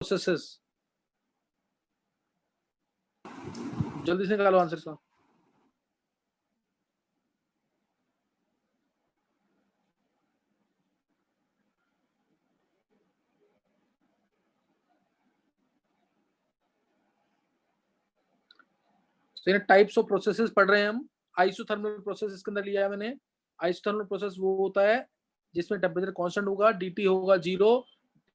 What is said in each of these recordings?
Processes, जल्दी से निकालो आंसर का। तो टाइप्स ऑफ प्रोसेसेस पढ़ रहे हैं हम। आइसोथर्मल प्रोसेस के अंदर लिया है मैंने। आइसोथर्मल प्रोसेस वो होता है जिसमें टेम्परेचर कांस्टेंट होगा, डीटी होगा 0,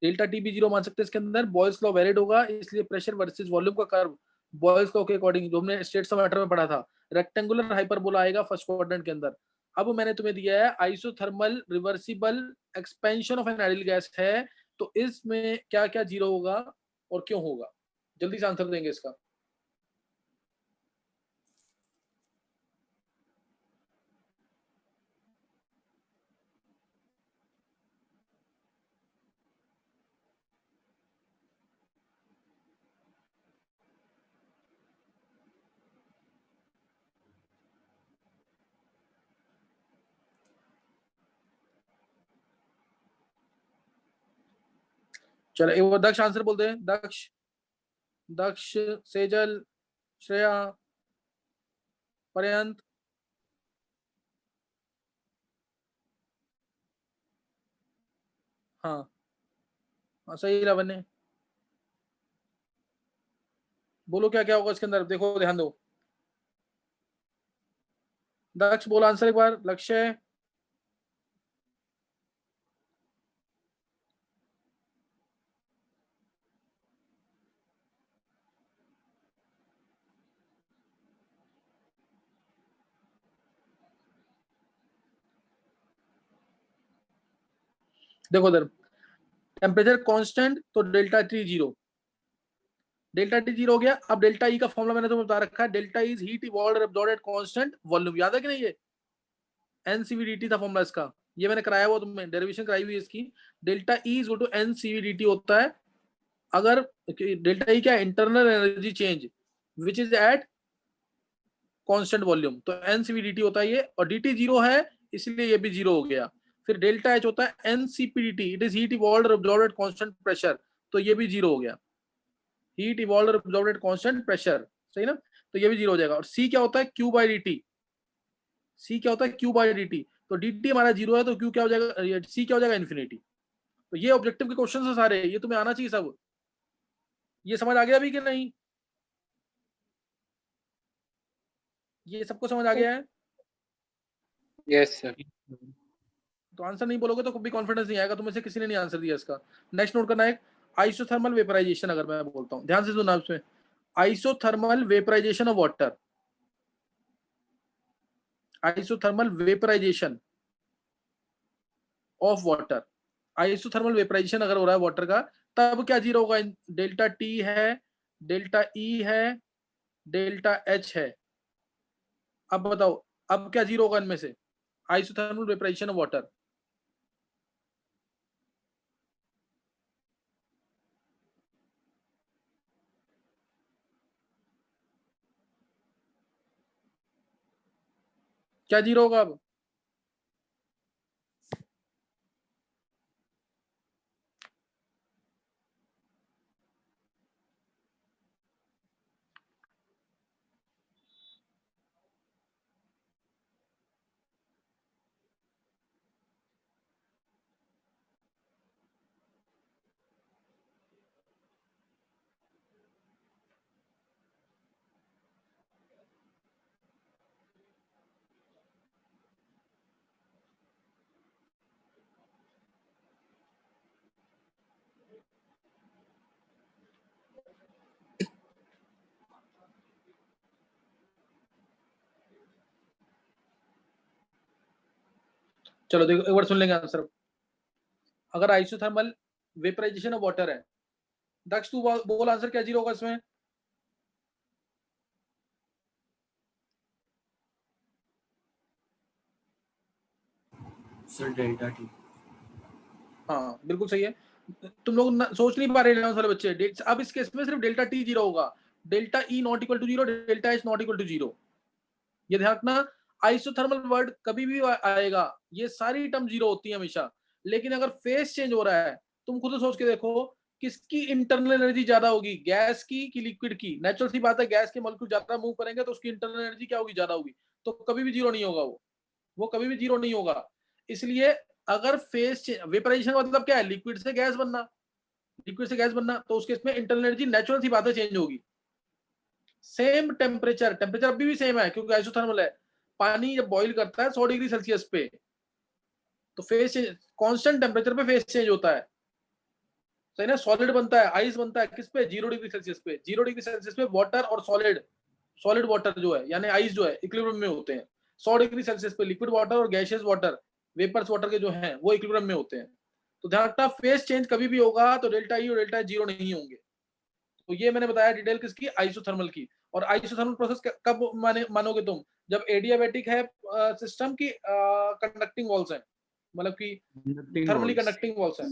डेल्टा टी भी 0 मान सकते हैं इसके अंदर। बॉयल्स लॉ वैलिड होगा, इसलिए प्रेशर वर्सेस वॉल्यूम का कर्व बॉयल्स लॉ के अकॉर्डिंग जो हमने स्टेट्स ऑफ मैटर में पढ़ा था, रेक्टेंगुलर हाइपरबोला आएगा फर्स्ट क्वाड्रेंट के अंदर। अब मैंने तुम्हें दिया है isothermal reversible expansion of an ideal gas है, तो इसमें क्या क्या 0 होगा और क्यों होगा, जल्दी से आंसर देंगे इसका। चलो एक बार दक्ष आंसर बोल दे। दक्ष, दक्ष, सेजल, श्रेया, पर्यंत। हाँ हाँ सही लावण्य, बोलो क्या क्या होगा इसके अंदर, देखो ध्यान दो। दक्ष बोला आंसर एक बार। लक्ष्य, देखो इधर टेम्परेचर कांस्टेंट तो डेल्टा टी 0, डेल्टा टी 0 हो गया। अब डेल्टा ई का फॉर्मूला मैंने तुम्हें बता रखा है, delta is heat evolved absorbed at constant volume, याद है कि नहीं? ये एनसीवीडीटी था फॉर्मूला इसका, ये मैंने कराया हुआ तुम्हें, डेरिवेशन कराई हुई है इसकी। Delta E is equal to n C v d T होता है अगर डेल्टा ई क्या है, internal energy change which is at constant volume, तो एनसीवीडीटी होता है ये, और डीटी 0 है इसलिए ये भी 0 हो गया। फिर डेल्टा एच होता है n C p d T, it is heat evolved absorbed at constant pressure, तो ये भी 0 हो गया। Heat evolved absorbed at constant pressure, सही ना, तो ये भी 0 हो जाएगा। और सी क्या होता है, क्यू बाई डी, सी क्या होता है, क्यू बाई डी, तो डी हमारा 0 है तो क्यू क्या हो जाएगा, सी क्या हो जाएगा, इन्फिनिटी। तो ये ऑब्जेक्टिव के क्वेश्चन है सारे, ये तुम्हें आना चाहिए सब। ये समझ आ गया अभी कि नहीं? ये सबको समझ आ गया है? Yes sir. तो आंसर नहीं बोलोगे तो कभी कॉन्फिडेंस नहीं आएगा, तुम्हें से किसी ने नहीं आंसर दिया इसका। नेक्स्ट नोट करना है, आइसोथर्मल वेपराइजेशन, अगर मैं बोलता हूं ध्यान से सुनना उसमें, isothermal vaporization of water, isothermal vaporization of water, isothermal vaporization अगर हो रहा है वाटर का, तब क्या 0 होगा, डेल्टा टी है, डेल्टा ई है, डेल्टा एच है। अब बताओ अब क्या 0 होगा इनमें से, आइसोथर्मल वेपराइजेशन ऑफ वाटर, क्या 0 होगा अब? चलो देखो एक बार सुन लेंगे आंसर। अगर आइसोथर्मल वेपराइजेशन ऑफ वाटर है, दक्ष तू बोल आंसर क्या 0 होगा इसमें? Sir delta T. हाँ बिल्कुल सही है। तुम लोग सोच नहीं पा रहे वाले बच्चे, अब इस केस में सिर्फ डेल्टा टी 0 होगा, delta E not equal to 0, delta H not equal to 0। ये ध्यान रखना, आइसोथर्मल वर्ड कभी भी आएगा ये सारी टर्म 0 होती है हमेशा, लेकिन अगर फेस चेंज हो रहा है, तुम खुद सोच के देखो, किसकी इंटरनल एनर्जी ज्यादा होगी, गैस की कि लिक्विड की? नेचुरल सी बात है, गैस के मॉलिक्यूल ज्यादा मूव करेंगे तो उसकी इंटरनल एनर्जी क्या होगी, ज्यादा होगी, तो कभी भी जीरो नहीं होगा, वो कभी भी जीरो नहीं होगा। इसलिए अगर फेज वेपराइजेशन का मतलब क्या है, लिक्विड से गैस बनना, लिक्विड से गैस बनना, तो उस केस में इंटरनल एनर्जी नेचुरल सी बात है चेंज होगी। सेम टेम्परेचर, टेम्परेचर अभी भी सेम है क्योंकि आइसोथर्मल है। पानी जब बॉईल करता है 100 डिग्री सेल्सियस पे, तो फेज चेंज, कांस्टेंट टेम्परेचर पे फेज चेंज होता है, सही ना। सॉलिड बनता है, आइस बनता है किस पे, 0 डिग्री सेल्सियस पे। 0 डिग्री सेल्सियस पे वाटर और सॉलिड वाटर जो है यानी आइस जो है इक्विलिब्रियम में होते हैं। 100 डिग्री सेल्सियस पे लिक्विड वाटर और गैसियस वाटर, वेपर्स वाटर के जो हैं वो इक्विलिब्रियम में होते हैं। तो ध्यान रखना, फेज चेंज कभी भी होगा तो डेल्टा ई और डेल्टा एच जीरो नहीं होंगे। तो ये मैंने बताया डिटेल किसकी, आइसोथर्मल की। और आइसोथर्मल प्रोसेस कब मानोगे तुम, जब एडियाबैटिक है सिस्टम की कंडक्टिंग वॉल्स है, मतलब कि थर्मली कंडक्टिंग वॉल्स है।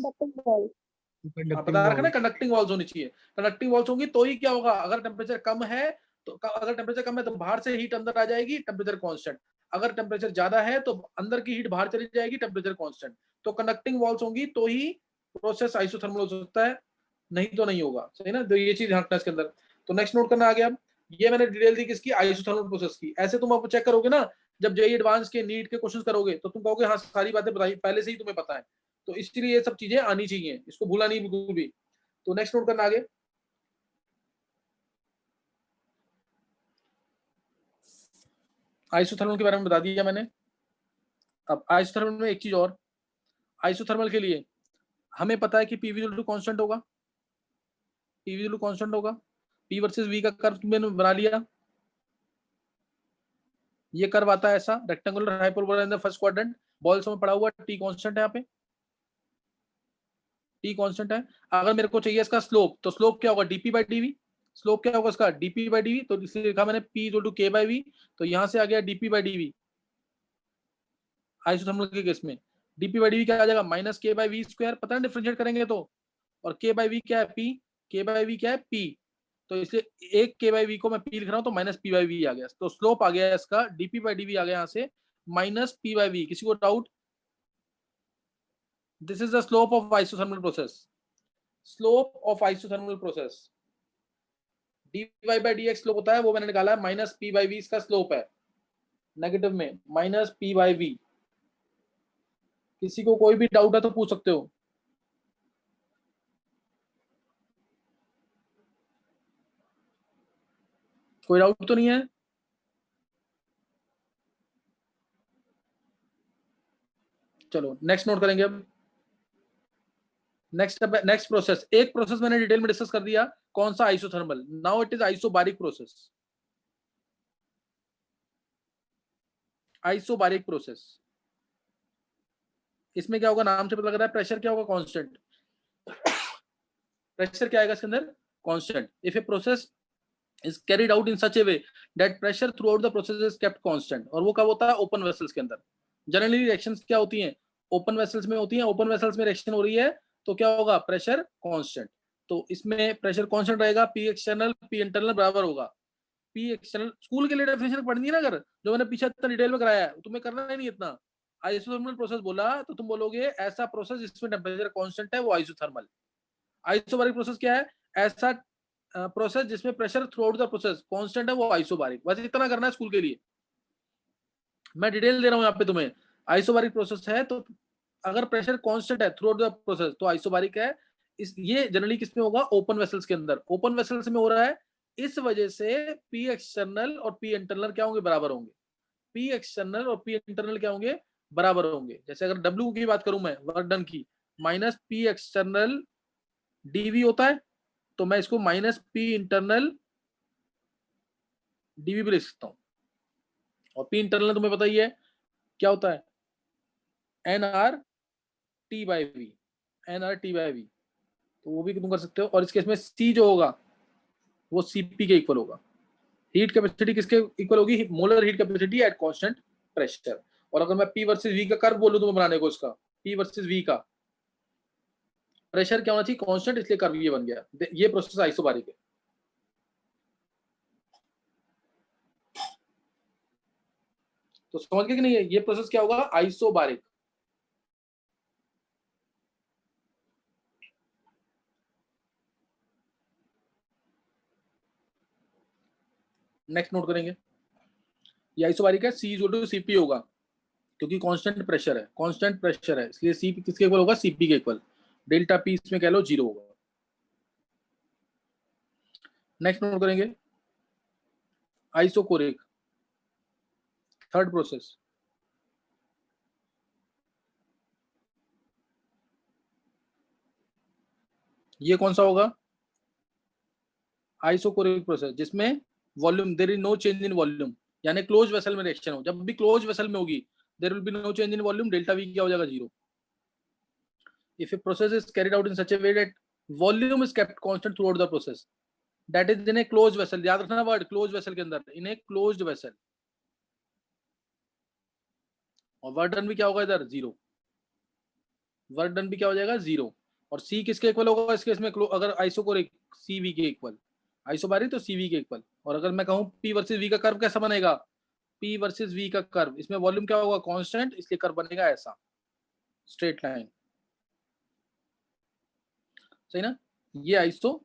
बता रखा ना, कंडक्टिंग वॉल्स होनी चाहिए। कंडक्टिंग वॉल्स होंगी तो ही क्या होगा, अगर टेम्परेचर कम है तो बाहर से हीट अंदर आ जाएगी, टेम्परेचर कांस्टेंट। अगर टेम्परेचर ज्यादा है तो अंदर की हीट बाहर चली जाएगी, टेम्परेचर कांस्टेंट। तो कंडक्टिंग वॉल्स होंगी तो ही प्रोसेस आइसोथर्मल हो सकता है, नहीं तो नहीं होगा, सही ना। तो ये चीज ध्यान रखना इसके अंदर। तो नेक्स्ट नोट करना आ गया, ये मैंने डिटेल दी किसकी, आइसोथर्मल प्रोसेस की। ऐसे तुम आप चेक करोगे ना, जब जेईई एडवांस के नीट के क्वेश्चन करोगे तो तुम कहोगे हाँ सारी बातें बताई पहले से ही तुम्हें पता है। तो इसलिए ये सब चीजें आनी चाहिए, इसको भूला नहीं बिल्कुल भी। तो नेक्स्ट नोट करना आगे, आइसोथर्मल के बारे में बता दिया मैंने। अब आइसोथर्मल में एक चीज और, आइसोथर्मल के लिए हमें पता है कि पी वी टू कांस्टेंट होगा, पी वी टू कांस्टेंट होगा। पी वर्सेस वी का कर्व मैंने बना लिया, ये कर्व आता है ऐसा, rectangular hyperbola in the first quadrant. Balls में पड़ा हुआ टी कांस्टेंट है, यहाँ पे टी कांस्टेंट है। अगर मेरे को चाहिए इसका स्लोप, तो स्लोप क्या होगा, डीपी बाई डीवी। स्लोप क्या होगा इसका, डीपी बाई डीवी। तो इसलिए लिखा मैंने पी इक्वल टू के बाई वी, तो यहां से आ गया डीपी बाई डीवी। आइसोथर्मल के केस में डीपी बाई डीवी क्या आ जाएगा, माइनस के बाई वी स्क्वायर। पता है डिफरेंशिएट करेंगे तो, और के बाई वी क्या है, पी। के बाई वी क्या है, पी। तो इसलिए एक के बाई वी को मैं पी लिख रहा हूँ, तो माइनस पी बाई वी आ गया। तो स्लोप आ गया इसका, डीपी बाई डीवी आ गया यहाँ से माइनस पी बाई वी। किसी को doubt? This is the slope of isothermal process, slope of isothermal process. dy by D X slope होता है, वो मैंने निकाला है, माइनस पी बाई वी इसका स्लोप है, नेगेटिव में माइनस पी बाई वी। किसी को कोई भी डाउट है तो पूछ सकते हो। कोई डाउट तो नहीं है? चलो नेक्स्ट नोट करेंगे अब। नेक्स्ट प्रोसेस, एक प्रोसेस मैंने डिटेल में डिस्कस कर दिया, कौन सा, isothermal. Now it is isobaric process. Isobaric process, इसमें क्या होगा, नाम से पता लग रहा है, प्रेशर क्या होगा, कांस्टेंट। प्रेशर क्या आएगा इसके अंदर, constant. If a process is carried out in such a way that pressure throughout the process is kept constant, और वो कब होता है, ओपन वेसल्स के अंदर। जनरली रिएक्शंस क्या होती हैं, ओपन वेसल्स में होती हैं। ओपन वेसल्स में रिएक्शन हो रही है तो क्या होगा, प्रेशर कांस्टेंट। तो इसमें प्रेशर कांस्टेंट रहेगा, पी एक्सटर्नल पी इंटरनल बराबर होगा। पी एक्सटर्नल स्कूल के लिए डेफिनेशन पढ़नी है ना, अगर जो मैंने पीछे इतना डिटेल में कराया है, तुम्हें करना ही नहीं इतना। आइसोथर्मल प्रोसेस बोला तो तुम बोलोगे ऐसा प्रोसेस जिसमें टेम्परेचर कांस्टेंट है वो आइसोथर्मल। आइसोबारिक प्रोसेस क्या है, ऐसा प्रोसेस जिसमें pressure through out the process constant है वो आइसोबारिक। बस इतना करना है स्कूल के लिए, मैं डिटेल दे रहा हूं यहाँ पे तुम्हें। आइसोबारिक प्रोसेस है तो अगर प्रेशर कांस्टेंट है थ्रू आउट द प्रोसेस तो आइसोबारिक है। ये जनरली किसमें होगा, ओपन वेसल्स के अंदर। ओपन वेसल्स में हो रहा है, इस वजह से पी एक्सटर्नल और पी इंटरनल क्या होंगे, बराबर होंगे। पी एक्सटर्नल और पी इंटरनल क्या होंगे, बराबर होंगे। जैसे अगर डब्ल्यू की बात करूं मैं, वर्क डन की, माइनस पी एक्सटर्नल डीवी होता है, तो मैं इसको माइनस पी इंटरनल डीवी भी लिख सकता हूं। और पी इंटरनल तुम्हें पता ही है क्या होता है, N R T by V, N R T by V. तो वो भी तुम कर सकते हो। और इस केस में सी जो होगा वो सीपी के इक्वल होगा। हीट कैपेसिटी किसके इक्वल होगी, molar heat capacity eight constant pressure. और अगर मैं पी वर्सेस वी का कर्व बोलूं तुम्हें बनाने को, इसका पी वर्सेस वी का प्रेशर क्या होना चाहिए, कांस्टेंट, इसलिए कर्व ये बन गया। ये प्रोसेस आइसोबारिक है। तो समझ गए कि नहीं है, ये प्रोसेस क्या होगा, आइसोबारिक। नेक्स्ट नोट करेंगे, ये आइसोबारिक है, C इक्वल टू CP होगा क्योंकि कांस्टेंट प्रेशर है, कांस्टेंट प्रेशर है, इसलिए C किसके इक्वल होगा, CP के इक्वल, डेल्टा P इसमें कह लो 0 होगा। नेक्स्ट नोट करेंगे आइसोकोरिक, थर्ड प्रोसेस, ये कौन सा होगा, आइसोकोरिक प्रोसेस, जिसमें volume, there is no change in volume, यानी क्लोज वेसल में रिएक्शन हो, जब भी क्लोज वेसल में होगी there will be no change in volume, delta V क्या हो जाएगा 0। If a process is carried out in such a way that volume is kept constant throughout the process, that is in A close vessel, याद रखना word close vessel के अंदर, इन a closed vessel, और work done भी क्या होगा इधर 0, work done भी क्या हो जाएगा 0, और C किसके इक्वल होगा इस केस में, अगर आइसोकोरिक CV के इक्वल, आइसोबारिक तो CV के इक्वल, और अगर मैं कहूं P वर्सेस V का कर्व कैसा बनेगा, P वर्सेस V का कर्व, इसमें वॉल्यूम क्या होगा कांस्टेंट, इसलिए कर्व बनेगा ऐसा स्ट्रेट लाइन, सही ना। ये आइसोकोरिक,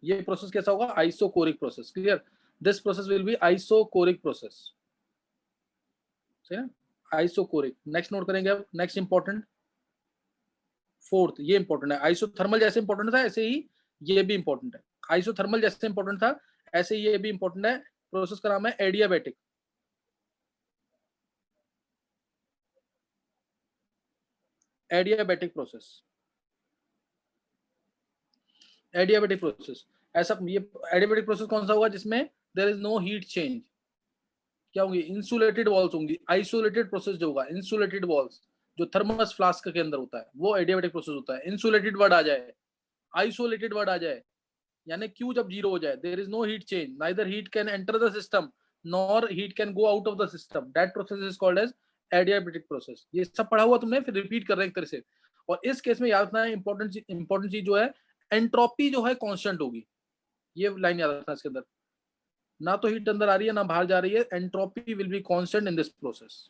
ये प्रोसेस कैसा होगा, isochoric process, clear, this process will be isochoric process, सही ना, आइसोकोरिक। नेक्स्ट नोट करेंगे अब, नेक्स्ट इंपॉर्टेंट, फोर्थ, ये इंपॉर्टेंट है, आइसोथर्मल जैसे इंपॉर्टेंट था ऐसे ही ये भी इंपॉर्टेंट है, आइसोथर्मल जैसे इंपॉर्टेंट था ऐसे ही ये भी इंपॉर्टेंट है, प्रोसेस का नाम है adiabatic, adiabatic process, adiabatic process, ऐसा ये एडियाबैटिक प्रोसेस कौन सा होगा, जिसमें there is no heat change, क्या होंगी, इंसुलेटेड वॉल्स होंगी, आइसोलेटेड प्रोसेस जो होगा, इंसुलेटेड वॉल्स जो थर्मस फ्लास्क के अंदर होता है वो एडियाबैटिक प्रोसेस होता है। इंसुलेटेड वर्ड आ जाए, आइसोलेटेड वर्ड आ जाए, यानी Q जब 0 हो जाए, there is no heat change, neither heat can enter the system nor heat can go out of the system, that process is called as adiabatic process. ये सब पढ़ा हुआ तुमने, फिर रिपीट कर रहे हैं एक तरह से, और इस केस में याद रखना है इंपॉर्टेंट चीज जो है, एंट्रोपी जो है कांस्टेंट होगी, ये लाइन याद रखना इसके अंदर, ना तो हीट अंदर आ रही है ना बाहर जा रही है, entropy will be constant in this process,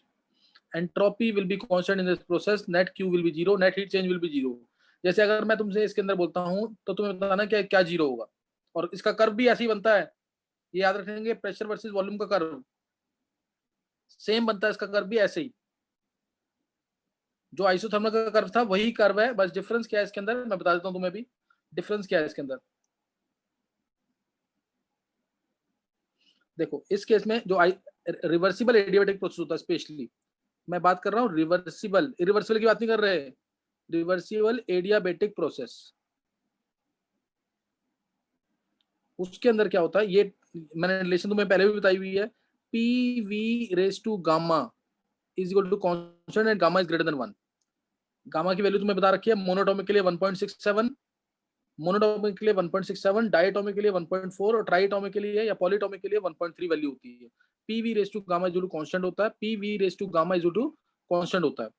entropy will be constant in this process, net Q will be 0, net heat change will be 0। जैसे अगर मैं तुमसे इसके अंदर बोलता हूं तो तुम्हें बताना क्या क्या 0 होगा, और इसका कर्व भी ऐसे ही बनता है, ये याद रखेंगे, प्रेशर वर्सेस वॉल्यूम का कर्व सेम बनता है, इसका कर्व भी ऐसे ही, जो आइसोथर्मल का कर्व था वही कर्व है, बस डिफरेंस क्या है इसके अंदर मैं बता देता हूं तुम्हें भी, डिफरेंस क्या है इसके अंदर। देखो इस केस में जो रिवर्सिबल एडियाबैटिक प्रोसेस होता है, स्पेशली मैं बात कर रहा हूँ रिवर्सिबल, इरिवर्सिबल की बात नहीं कर रहे, रिवर्सिबल एडियाबैटिक प्रोसेस, उसके अंदर क्या होता है, ये मैंने रिलेशन तुम्हें पहले भी बताई हुई है, PV raise to gamma is equal to constant and gamma is greater than 1। Gamma की वैल्यू तुम्हें बता रखी है, मोनोटॉमिक के लिए 1.67, मोनोटॉमिक के लिए 1.67, डायटोमिक के लिए 1.4, और ट्राइटोमिक के लिए या पॉलीटोमिक के लिए 1.3 वैल्यू होती है। PV raise to gamma is equal to constant होता है, PV raise to gamma is equal to constant होता है।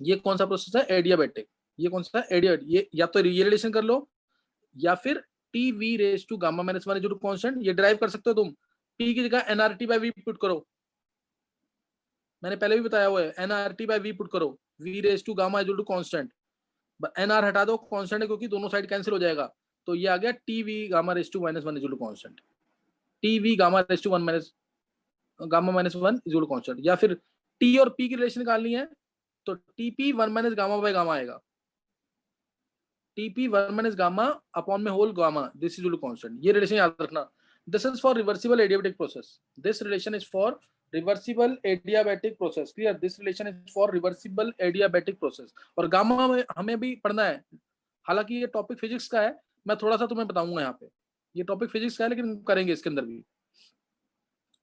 ये कौन सा प्रोसेस है, एडियाबैटिक, ये कौन सा है एडियाबैटिक, ये या तो ये रिलेशन कर लो या फिर TV raise to gamma minus 1 is equal to constant, ये डिराइव कर सकते हो तुम, P की जगह nRT बाय V पुट करो, मैंने पहले भी बताया हुआ है, nRT बाय V पुट करो, V raise to gamma is equal to constant, NR हटा दो, कांस्टेंट है क्योंकि दोनों साइड कैंसिल हो जाएगा, तो ये आ गया TV gamma raise to minus 1 is equal to constant, TV gamma raise to 1 minus gamma minus 1 is equal to constant, या फिर T और P की रिलेशन निकालनी है तो TP 1 minus gamma by gamma आएगा, TP 1 माइनस गामा अपॉन में whole gamma, this is equal to constant, ये रिलेशन याद रखना। This is for reversible adiabatic process, this relation is for reversible adiabatic process, clear, this relation is for reversible adiabatic process. और gamma में हमें भी पढ़ना है, हालांकि ये टॉपिक फिजिक्स का है, मैं थोड़ा सा तुम्हें बताऊंगा यहाँ पे, ये टॉपिक फिजिक्स का है लेकिन करेंगे इसके अंदर भी।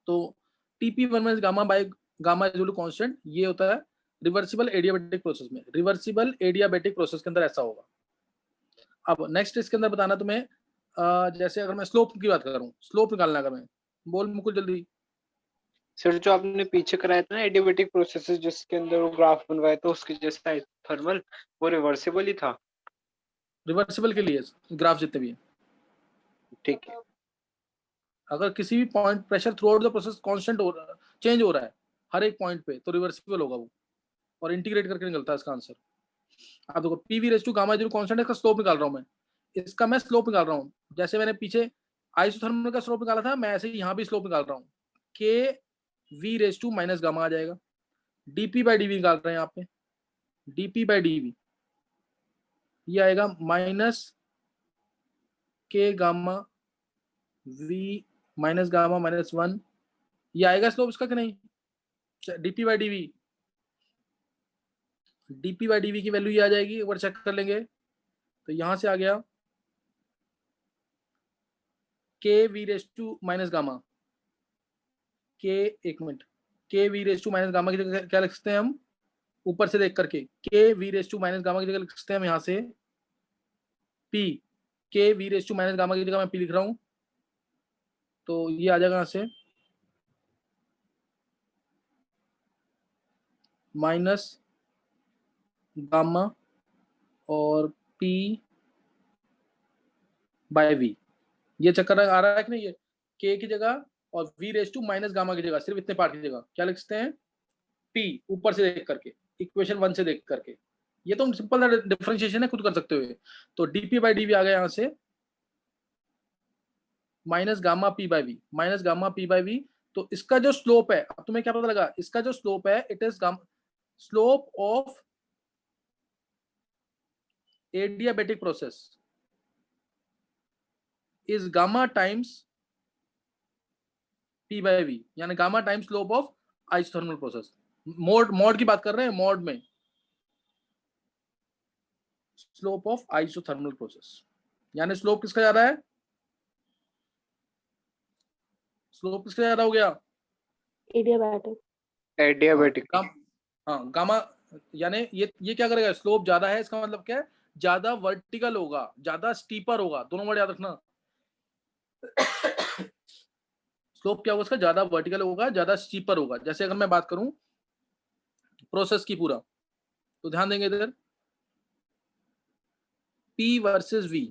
तो TP 1 minus gamma by gamma is equal to constant, ये होता है रिवर्सिबल एडियाबैटिक प्रोसेस में, रिवर्सिबल एडियाबैटिक प्रोसेस के अंदर ऐसा होगा। अब नेक्स्ट इसके अंदर बताना तुम्हें, जैसे अगर मैं स्लोप की बात करूं, स्लोप निकालना, अगर मैं बोल मुकुल जल्दी। सर जो आपने पीछे कराया था ना एडियाबैटिक प्रोसेसेस, जिसके अंदर वो ग्राफ बनवाया था उसके जैसा थर्मल, वो रिवर्सिबल ही था, रिवर्सिबल के लिए ग्राफ जितने भी हैं, ठीक है। अगर किसी भी point pressure through out the process constant हो रहा, चेंज हो रहा है हर एक पॉइंट पे, तो रिवर्सिबल होगा वो, और इंटीग्रेट करके निकलता है इसका आंसर। अब देखो PV raise to gamma is equal to constant, इसका स्लोप निकाल रहा हूं मैं, इसका मैं स्लोप निकाल रहा हूँ, जैसे मैंने पीछे आइसोथर्मल का स्लोप निकाला था, मैं ऐसे ही यहाँ भी स्लोप निकाल रहा हूँ, K V raise to minus gamma आ जाएगा, डीपी बाई डीवी निकाल रहे हैं यहाँ पे, डीपी बाई डीवी ये आएगा minus K gamma V minus gamma minus 1, ये आएगा स्लोप इसका कि नहीं? DP by DV, DP by DV की वैल्यू ये आ जाएगी, एक बार चेक कर लेंगे, तो यहां से आ गया K V raise to minus gamma, के एक minute, K V raise to minus gamma की जगह क्या लिख सकते हैं हम ऊपर से देख करके, K V raise to minus gamma की जगह लिख सकते हैं हम यहाँ से P, K V raise to minus gamma की जगह मैं पी लिख रहा हूं, तो ये आ जाएगा यहाँ से माइनस गामा और पी बाय वी, ये चक्कर आ रहा है कि नहीं? ये के की जगह और V raise to minus gamma की जगह सिर्फ इतने पार्ट की जगह क्या लिख सकते हैं? पी ऊपर से देख करके, इक्वेशन 1 से देख करके, ये तो सिंपल डिफरेंशिएशन है, खुद कर सकते हो। तो डीपी बाई डीवी आ गया यहाँ से minus gamma P by V, minus gamma P by V, तो इसका जो स्लोप है, अब तुम्हें क्या पता लगा, इसका जो स्लोप है it is slope of adiabatic process is gamma times P by V, यानी gamma times slope of isothermal process. Mode की बात कर रहे हैं, मोड में स्लोप ऑफ आइसोथर्मल प्रोसेस, यानी स्लोप किसका जा रहा है? स्लोप किसका ज्यादा हो गया? एडियाबैटिक। एडियाबेटिक। हाँ गामा, यानी ये क्या करेगा? स्लोप ज्यादा है, इसका मतलब क्या है? ज्यादा वर्टिकल होगा, ज्यादा स्टीपर होगा, दोनों वर्ड याद रखना। स्लोप क्या होगा इसका? ज्यादा वर्टिकल होगा, ज्यादा स्टीपर होगा। जैसे अगर मैं बात करूं प्रोसेस की पूरा, तो ध्यान देंगे इधर P versus V,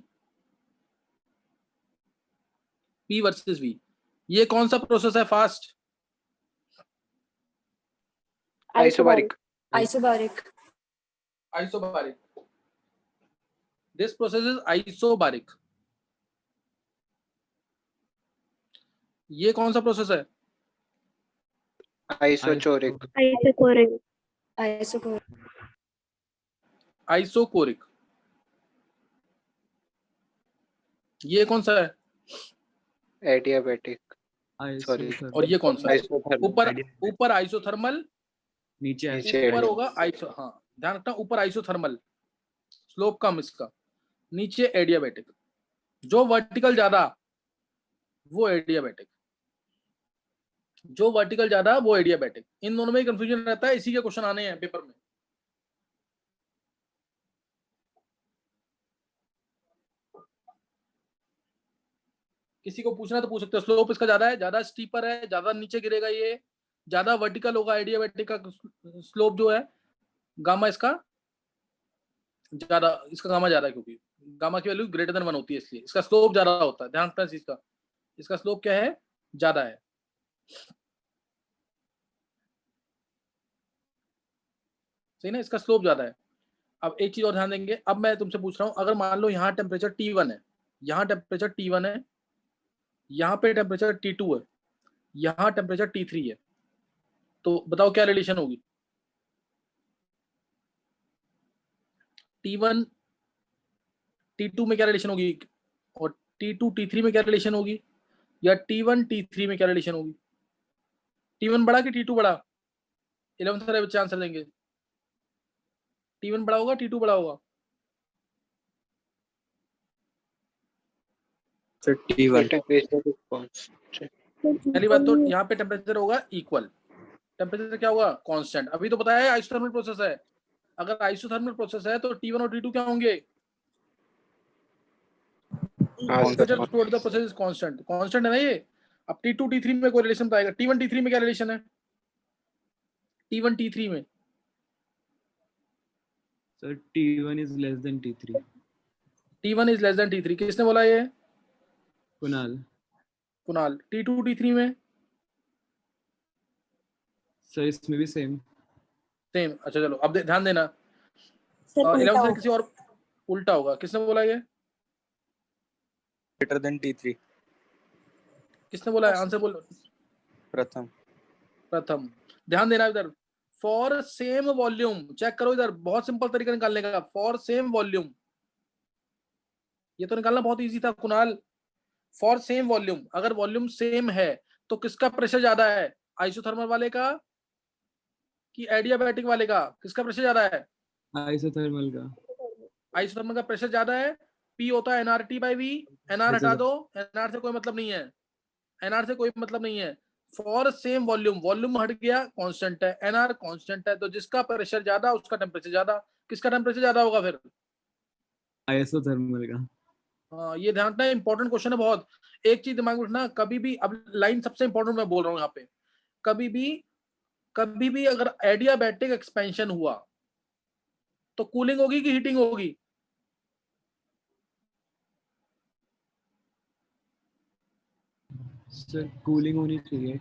P versus V, ये कौन सा प्रोसेस है? Fast isobaric. Isobaric. Isobaric, this process is isobaric. ये कौन सा प्रोसेस है? आइसोचोरिक। आइसोकोरिक। आइसोकोरिक। आइसोकोरिक। ये कौन सा है? एडियाबेटिक। सॉरी। और ये कौन सा है? आइसोथर्मल। ऊपर आइसोथर्मल, नीचे ऊपर होगा आइसो, हाँ ध्यान रखना, ऊपर आइसोथर्मल स्लोप कम इसका, नीचे एडियाबेटिक। जो वर्टिकल ज्यादा वो एडियाबेटिक, जो वर्टिकल ज्यादा वो एडियाबेटिक। इन दोनों में कंफ्यूजन रहता है, इसी के क्वेश्चन आने हैं पेपर में। किसी को पूछना तो पूछ सकते हो, स्लोप इसका ज्यादा है, ज्यादा स्टीपर है, ज्यादा नीचे गिरेगा, ये ज्यादा वर्टिकल होगा। एडियाबेटिक का स्लोप जो है गामा इसका ज्यादा, इसका गामा ज्यादा है क्योंकि गामा की वैल्यू ग्रेटर देन 1 होती है, इसलिए इसका स्लोप ज्यादा होता है। ध्यान रखना इस चीज का, इसका स्लोप क्या है? ज्यादा है। सही ना, इसका स्लोप ज्यादा है। अब एक चीज और ध्यान देंगे, अब मैं तुमसे पूछ रहा हूं, अगर मान लो यहाँ टेम्परेचर T1 है, यहाँ टेम्परेचर T1 है, यहाँ पे टेम्परेचर T2 है, यहाँ टेम्परेचर T3 है, तो बताओ क्या रिलेशन होगी? T1 T2 में क्या रिलेशन होगी, और T2 T3 में क्या रिलेशन होगी, या T1 T3 में क्या रिलेशन होगी? T1 बड़ा कि T2 बड़ा? 11th वाले बच्चे आंसर देंगे। T1 बड़ा होगा, T2 बड़ा होगा? पहली बात तो यहाँ पे टेम्परेचर होगा इक्वल, टेम्परेचर क्या होगा? कांस्टेंट। अभी तो बताया आइसोथर्मल प्रोसेस है, अगर आइसोथर्मल प्रोसेस है तो T1 और T2 क्या होंगे? Temperature toward the process is constant, constant है ना ये। अब T2 T3 में कोई रिलेशन बताएगा? T1 T3 में क्या रिलेशन है? T1 T3 में sir T1 is less than T3। T1 is less than T3, किसने बोला ये? कुणाल। कुणाल। T2 T3 में सर इसमें भी सेम। अच्छा चलो, अब ध्यान देना, सर 11th से किसी और उल्टा होगा, किसने बोला ये? greater than T3. किसने बोला है? आंसर बोलो। प्रथम. प्रथम। ध्यान देना इधर, फॉर सेम वॉल्यूम, चेक करो इधर, बहुत सिंपल तरीका निकालने का। फॉर सेम वॉल्यूम, ये तो निकालना बहुत इजी था कुणाल। फॉर सेम वॉल्यूम, अगर वॉल्यूम सेम है तो किसका प्रेशर ज्यादा है, आइसोथर्मल वाले का कि एडियाबैटिक वाले का? किसका प्रेशर ज्यादा है? आइसोथर्मल का. आइसोथर्मल का प्रेशर ज्यादा है। पी होता है एनआरटी बाई वी, एनआर हटा दो, एनआर से कोई मतलब नहीं है, एनआर से कोई मतलब नहीं है। फॉर सेम वॉल्यूम, वॉल्यूम हट गया, कांस्टेंट है, एनआर कांस्टेंट है, तो जिसका प्रेशर ज्यादा उसका टेम्परेचर ज्यादा। किसका टेम्परेचर ज्यादा होगा फिर? आइसोथर्मल का. हाँ, ये ध्यान रखना, इंपॉर्टेंट क्वेश्चन है बहुत। एक चीज दिमाग में रखना, कभी भी, अब लाइन सबसे इंपॉर्टेंट मैं बोल रहा हूँ यहाँ पे, कभी भी अगर एडियाबैटिक एक्सपेंशन हुआ तो कूलिंग होगी कि हीटिंग होगी? सर कूलिंग होनी चाहिए.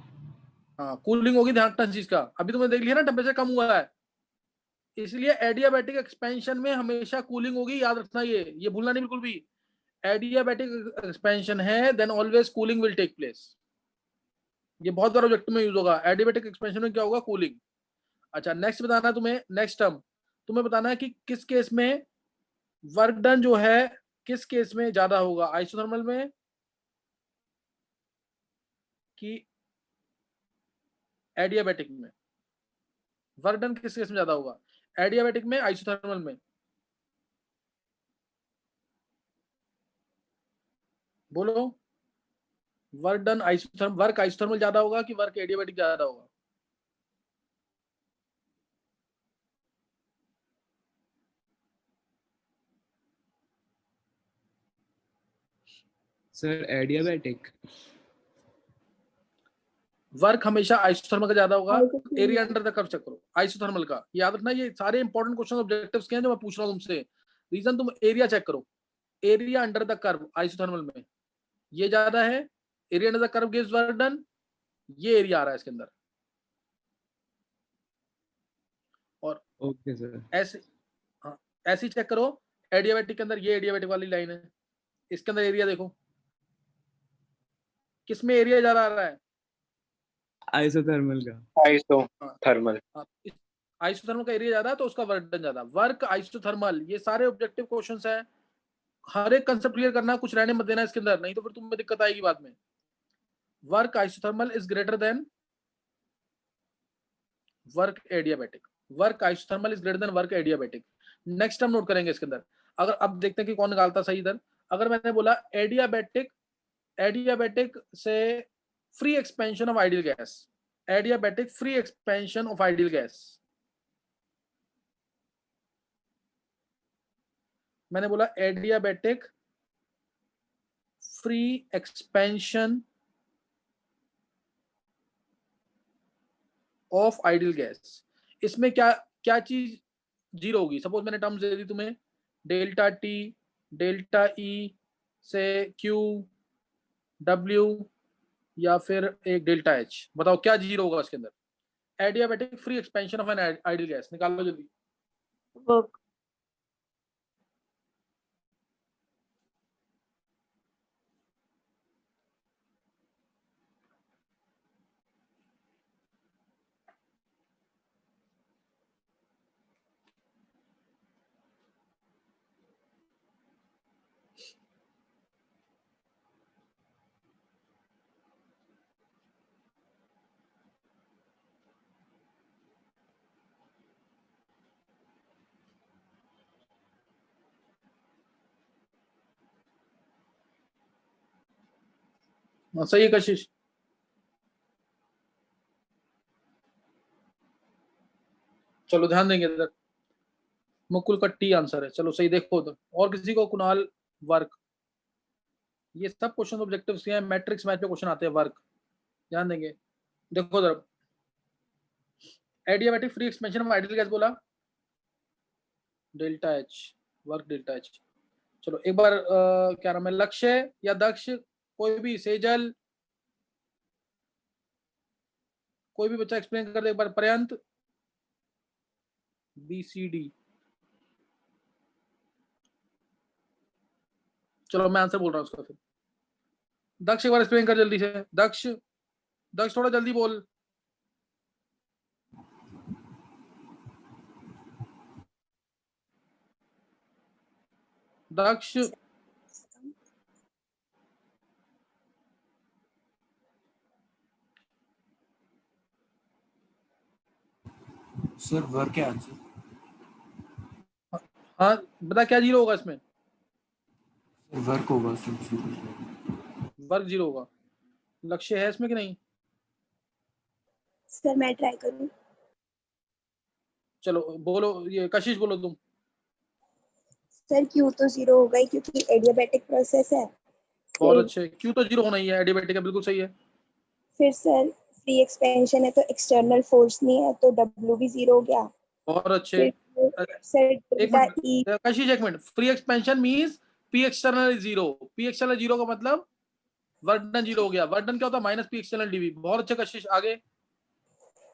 हाँ, कूलिंग होगी, ध्यान रखना इस चीज का। अभी तुमने देख लिया ना, टेम्परेचर कम हुआ है, इसलिए एडियाबैटिक एक्सपेंशन में हमेशा कूलिंग होगी, याद रखना, ये भूलना नहीं बिल्कुल भी। एडियाबैटिक एक्सपेंशन है then always cooling will take place. ये बहुत बार ऑब्जेक्टिव में यूज होगा, एडियाबैटिक एक्सपेंशन में क्या होगा? कूलिंग। अच्छा, नेक्स्ट बताना तुम्हें, नेक्स्ट टर्म तुम्हें बताना है कि किस केस में वर्क डन जो है किस केस में ज्यादा होगा, आइसोथर्मल में कि एडियाबैटिक में? वर्क डन किस केस में ज्यादा होगा, एडियाबैटिक में, आइसोथर्मल में? बोलो, वर्क डन वर्क आइसोथर्मल ज्यादा होगा कि वर्क एडियाबैटिक ज्यादा होगा? Sir adiabatic. वर्क हमेशा आइसोथर्मल का ज्यादा होगा। Isothermal. Area under the curve check करो, आइसोथर्मल का, याद रखना, ये सारे इंपॉर्टेंट क्वेश्चन ऑब्जेक्टिव्स के हैं जो मैं पूछ रहा हूँ तुमसे। रीजन, तुम एरिया चेक करो, area under the curve isothermal में ये ज्यादा है, area under the curve gives work done, ये एरिया आ रहा है इसके अंदर। और ओके सर. ऐसे, हाँ, ऐसे ही चेक करो, एडियाबैटिक के अंदर ये एडियाबैटिक वाली लाइन है, इसके अंदर एरिया देखो, किसमें एरिया ज्यादा आ रहा है? आइसोथर्मल का. आइसोथर्मल। आइसोथर्मल का एरिया ज्यादा है तो उसका वर्क डन ज्यादा। वर्क आइसोथर्मल, ये सारे ऑब्जेक्टिव क्वेश्चंस हैं, हर एक कंसेप्ट क्लियर करना, कुछ रहने मत देना इसके अंदर, नहीं तो फिर तुम्हें दिक्कत आएगी बाद में। Work isothermal is greater then work adiabatic, work isothermal is greater then work adiabatic. Next हम नोट करेंगे इसके अंदर। अगर अब देखते हैं कि कौन निकालता सही इधर। अगर मैंने बोला एडियाबैटिक से free expansion of ideal gas, adiabatic free expansion of ideal gas, मैंने बोला adiabatic free expansion of ideal gas, इसमें क्या क्या चीज जीरो होगी? सपोज मैंने टर्म्स दे दी तुम्हें, डेल्टा टी, डेल्टा ई से क्यू, डब्ल्यू, या फिर एक डेल्टा एच, बताओ क्या जीरो होगा इसके अंदर? Adiabatic free expansion of an ideal gas, निकाल लो जल्दी। Work. सही है कशिश? चलो ध्यान देंगे इधर, मुकुल का टी आंसर है। चलो सही, देखो उधर और किसी को, कुणाल, वर्क, ये सब क्वेश्चन ऑब्जेक्टिव्स के हैं, मैट्रिक्स मैच पे क्वेश्चन आते हैं, वर्क ध्यान देंगे। देखो उधर, adiabatic free expansion of ideal gas बोला delta H, work delta H. चलो एक बार क्या नाम है, लक्ष्य या दक्ष, कोई भी, सेजल, कोई भी बच्चा एक्सप्लेन कर दे एक बार, पर्यंत, BCD। चलो मैं आंसर बोल रहा हूँ उसका फिर। दक्ष एक बार एक्सप्लेन कर जल्दी से। दक्ष दक्ष थोड़ा जल्दी बोल। दक्ष सर वर्क क्या है? हाँ बता क्या जीरो होगा इसमें? वर्क होगा सर। वर्क जीरो होगा। लक्ष्य है इसमें कि नहीं? सर मैं ट्राई करूँ। चलो बोलो, ये कशिश बोलो तुम। सर क्यू तो 0 होगा ही क्योंकि एडियाबैटिक प्रोसेस है। बहुत अच्छे, क्यों तो जीरो होना ही है, एडियाबैटिक है, बिल्कुल सही है। फिर सर फ्री एक्सपेंशन है तो एक्सटर्नल फोर्स नहीं है तो W भी 0 हो गया। बहुत अच्छे। फिर सर एक डेल्टा मिनट ई। कशिश, एक minute. Free expansion means P external is zero. P external zero का मतलब वर्क डन जीरो हो गया। वर्क डन क्या होता है? Minus P external DV. बहुत अच्छे कशिश, आगे।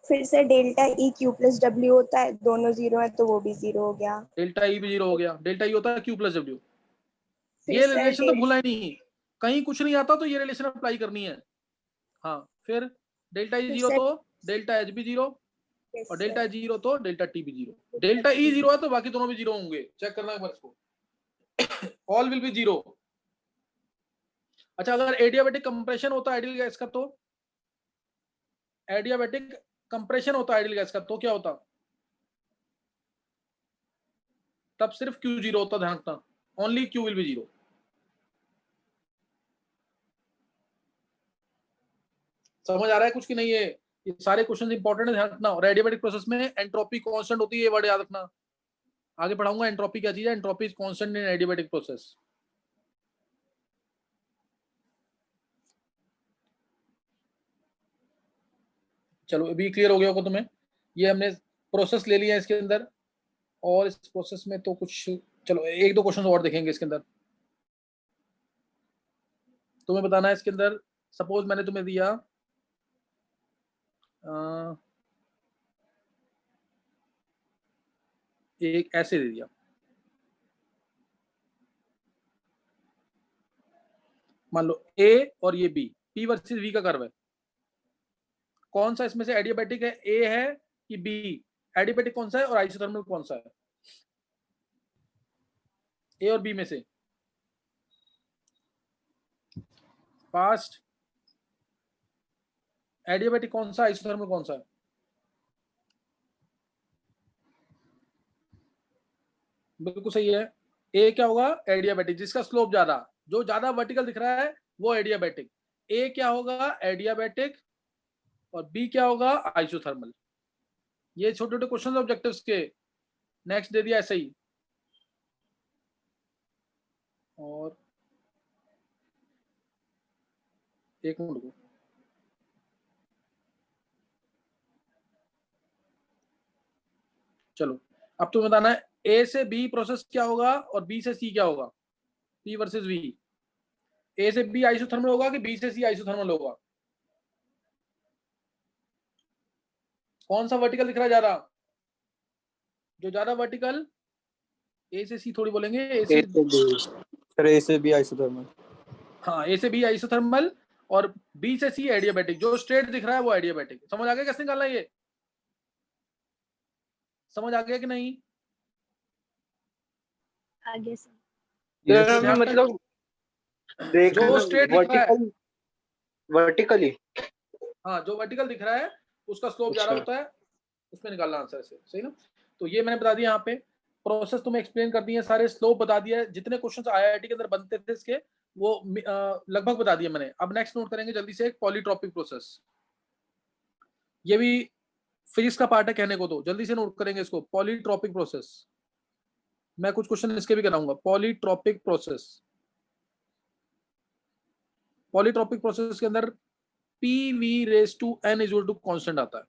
फिर sir delta E Q plus W होता है, दोनों 0 है तो वो भी 0 हो गया। डेल्टा ई भी जीरो हो गया। डेल्टा ई होता है क्यू प्लस डब्ल्यू। फिर ये सर रिलेशन तो भूलना ही नहीं, कहीं कुछ नहीं आता तो ये रिलेशन अप्लाई करनी है। हाँ फिर डेल्टा ई जीरो तो डेल्टा एच भी जीरो, और डेल्टा जीरो तो डेल्टा टी भी जीरो। डेल्टा ई जीरो है तो बाकी दोनों भी जीरो होंगे, चेक करना एक बार इसको। All will be zero. अच्छा, अगर एडियाबैटिक कंप्रेशन होता है आइडियल गैस का, तो एडियाबैटिक कंप्रेशन होता है आइडियल गैस का, तो क्या होता? तब सिर्फ क्यू जीरो होता, ध्यान रखना। Only Q will be zero. समझ आ रहा है कुछ कि नहीं? ये सारे क्वेश्चन इंपॉर्टेंट है, ध्यान रखना। और एडियाबैटिक प्रोसेस में एंट्रोपी कांस्टेंट होती है, ये वर्ड याद रखना। आगे पढ़ाऊंगा एंट्रोपी क्या चीज है। Entropy is constant in adiabatic process. चलो अभी क्लियर हो गया होगा तुम्हें। ये हमने प्रोसेस ले लिया है इसके अंदर, और इस प्रोसेस में तो कुछ, चलो एक दो क्वेश्चन और देखेंगे इसके अंदर। तुम्हें बताना है इसके अंदर, सपोज मैंने तुम्हें दिया एक ऐसे दे दिया, मान लो ए और ये बी, पी वर्सेस वी का कर्व है। कौन सा इसमें से एडियाबैटिक है? ए है कि बी? एडियाबैटिक कौन सा है और आइसोथर्मल कौन सा है? ए और बी में से फास्ट एडियाबैटिक कौन सा, आइसोथर्मल कौन सा है? बिल्कुल सही है। ए क्या होगा? एडियाबैटिक, जिसका स्लोप ज्यादा, जो ज्यादा वर्टिकल दिख रहा है वो एडियाबैटिक। ए क्या होगा? एडियाबैटिक। और बी क्या होगा? आइसोथर्मल। ये छोटे छोटे क्वेश्चन ऑब्जेक्टिव्स के। नेक्स्ट दे दिया ऐसे ही। और एक मिनट को, चलो अब तुम्हें बताना है ए से बी प्रोसेस क्या होगा और बी से सी क्या होगा। P versus we. ए से बी आइसोथर्मल होगा कि बी से सी आइसोथर्मल होगा? कौन सा वर्टिकल दिख रहा है ज्यादा? जो ज्यादा वर्टिकल, ए से सी थोड़ी बोलेंगे, ए से सर ए से बी आइसोथर्मल। हाँ, ए से बी आइसोथर्मल और बी से सी एडियाबैटिक। जो स्ट्रेट दिख रहा है वो एडियाबैटिक। समझ आ गया कैसे निकालना है ये? समझ आ गया कि नहीं? आगे सर सर तो हमें ध्यान मतलब जो स्ट्रेट दिख रहा है, वर्टिकली, हाँ जो वर्टिकल दिख रहा है उसका स्लोप ज्यादा अच्छा। होता है, उसमें निकालना आंसर से, सही ना? तो ये मैंने बता दिया यहाँ पे। प्रोसेस तुम्हें एक्सप्लेन कर दिए, सारे स्लोप बता दिया, जितने क्वेश्चंस आईआईटी के अंदर बनते थे इसके वो लगभग बता दिए मैंने। अब नेक्स्ट नोट करेंगे जल्दी से, एक पॉलीट्रॉपिक प्रोसेस। ये भी फिजिक्स का पार्ट है कहने को, तो जल्दी से नोट करेंगे इसको। पॉलीट्रॉपिक प्रोसेस, मैं कुछ क्वेश्चन इसके भी कराऊंगा। पॉलीट्रॉपिक प्रोसेस, पॉलीट्रॉपिक प्रोसेस के अंदर P V raise to N equal to constant आता है।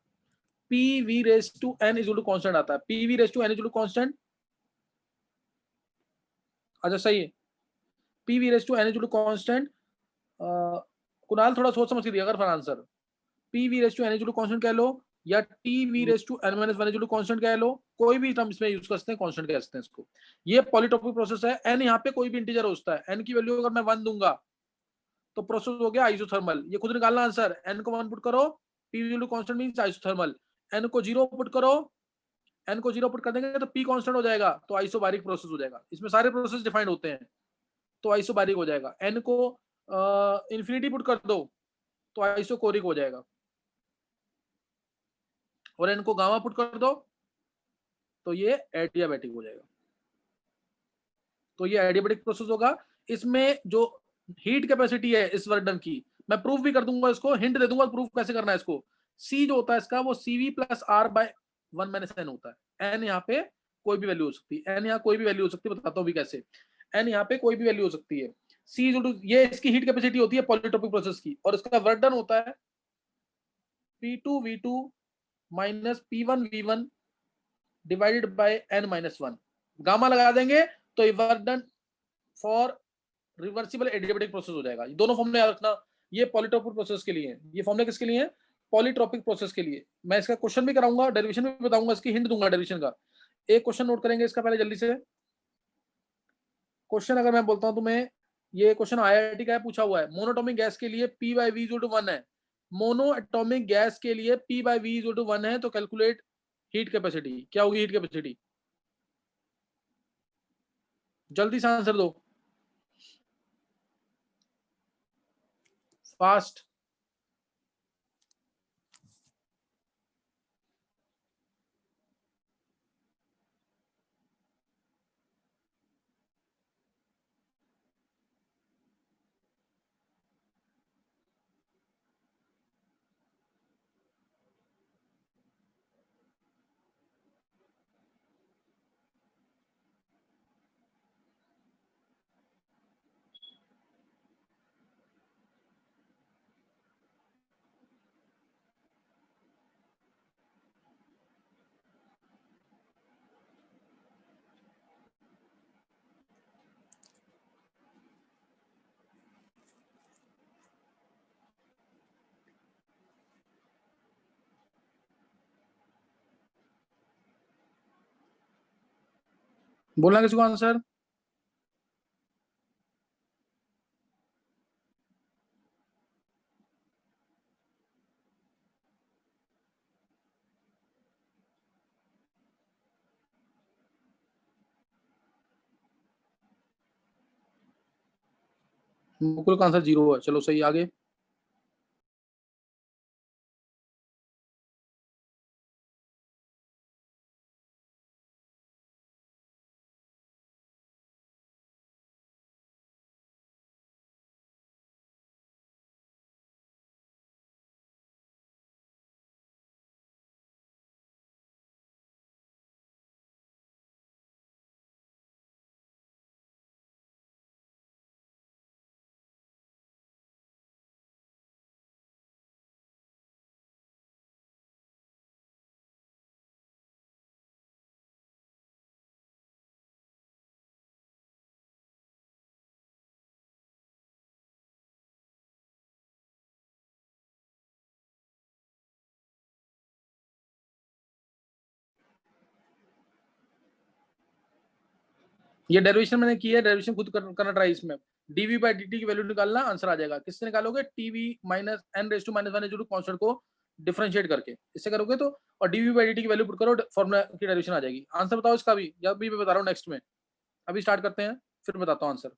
P V raise to N equal to constant आता है। P V raise to N equal to constant, अच्छा सही है। P V raise to N equal to constant. Kunal थोड़ा सोच समझ के दिया अगर फिर answer. P V raise to N equal to constant कह लो, या T V raise to N minus one equal to constant कह लो, कोई भी टर्म इसमें यूज कर सकते हैं, कांस्टेंट कह सकते हैं इसको। ये पॉलीट्रॉपिक प्रोसेस है। एन यहाँ पे कोई भी इंटीजर हो सकता है। एन की वैल्यू अगर मैं 1 दूंगा तो प्रोसेस हो गया आइसोथर्मल। ये खुद निकालना आंसर। n को 1 पुट करो, p equal to constant means isothermal. n को 0 पुट करो, n को 0 पुट कर देंगे तो p कांस्टेंट हो जाएगा, तो आइसोबारिक प्रोसेस हो जाएगा। इसमें सारे प्रोसेस डिफाइंड होते हैं, तो आइसोबारिक हो जाएगा। n को इंफिनिटी पुट कर दो तो आइसोकोरिक हो जाएगा, और n को गामा पुट कर दो तो ये एडियाबैटिक हो जाएगा। तो ये एडियाबैटिक प्रोसेस होगा। इसमें जो हीट कैपेसिटी है इस वर्डन की, मैं प्रूफ भी कर दूंगा, इसको हिंट दे दूंगा प्रूफ कैसे करना है इसको। C जो होता है इसका वो CV plus R by 1 minus n होता है। n यहाँ पे कोई भी वैल्यू हो सकती है, n यहाँ कोई भी वैल्यू हो सकती है, बताता हूँ भी कैसे। n यहाँ पे कोई भी वैल्यू हो सकती है। C ये इसकी हीट कैपेसिटी होती है पॉलीट्रोपिक प्रोसेस की, और इसका वर्डन होता है P2V2 minus P1V1 divided by n minus 1। Gamma लगा देंगे तो ये वर्डन फॉर रिवर्सिबल एडियाबैटिक प्रोसेस हो जाएगा। ये दोनों फॉर्मूले याद रखना, ये पॉलीट्रोपिक प्रोसेस के लिए है, ये फॉर्मूले किसके लिए है, पॉलीट्रोपिक प्रोसेस के लिए। मैं इसका क्वेश्चन भी कराऊंगा, डेरिवेशन भी बताऊंगा, इसकी हिंट दूंगा डेरिवेशन का। एक क्वेश्चन नोट करेंगे इसका पहले जल्दी से। क्वेश्चन अगर मैं बोलता हूं तुम्हें, ये क्वेश्चन IIT का है, पूछा हुआ है। मोनोटॉमिक गैस के लिए P by V equal to 1 है। मोनो एटॉमिक गैस के लिए P by V equal to 1 है, तो कैलकुलेट हीट कैपेसिटी। क्या होगी हीट कैपेसिटी? जल्दी से आंसर दो, फास्ट। बोलना किसी को आंसर? मुकुल का आंसर 0 है। चलो सही, आगे। ये डेरिवेशन मैंने की है, डेरिवेशन खुद करना ट्राई इसमें। dv बाई dt की वैल्यू निकालना, आंसर आ जाएगा। किससे निकालोगे? tv minus n raise to minus 1 equal to constant को डिफरेंशिएट करके, इससे करोगे तो। और dv बाई dt की वैल्यू पुट करो, फॉर्मूला की डेरिवेशन आ जाएगी। आंसर बताओ इसका भी, या भी मैं बता रहा हूँ नेक्स्ट में। अभी स्टार्ट करते हैं, फिर बताता हूँ आंसर।